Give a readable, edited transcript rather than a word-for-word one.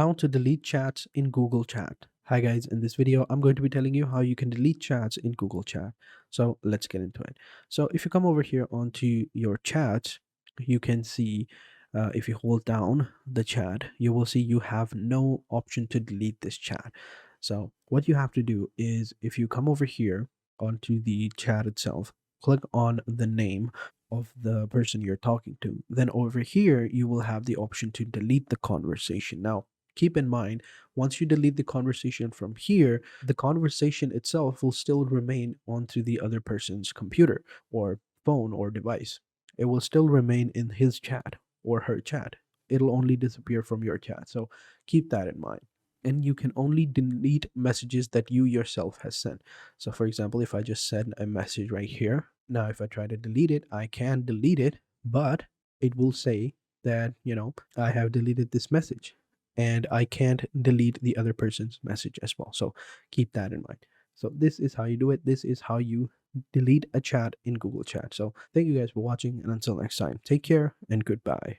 How to delete chats in Google Chat. Hi guys, in this video I'm going to be telling you how you can delete chats in Google Chat. So let's get into it. So if you come over here onto your chat, you can see if you hold down the chat, you will see you have no option to delete this chat. So what you have to do is if you come over here onto the chat itself, click on the name of the person you're talking to. Then over here, you will have the option to delete the conversation. Now, keep in mind, once you delete the conversation from here, the conversation itself will still remain onto the other person's computer or phone or device. It will still remain in his chat or her chat. It'll only disappear from your chat. So keep that in mind. And you can only delete messages that you yourself has sent. So for example, if I just send a message right here, now if I try to delete it, I can delete it, but it will say that, I have deleted this message and I can't delete the other person's message as well. So keep that in mind. So this is how you do it. This is how you delete a chat in Google Chat. So thank you guys for watching, and until next time, take care and goodbye.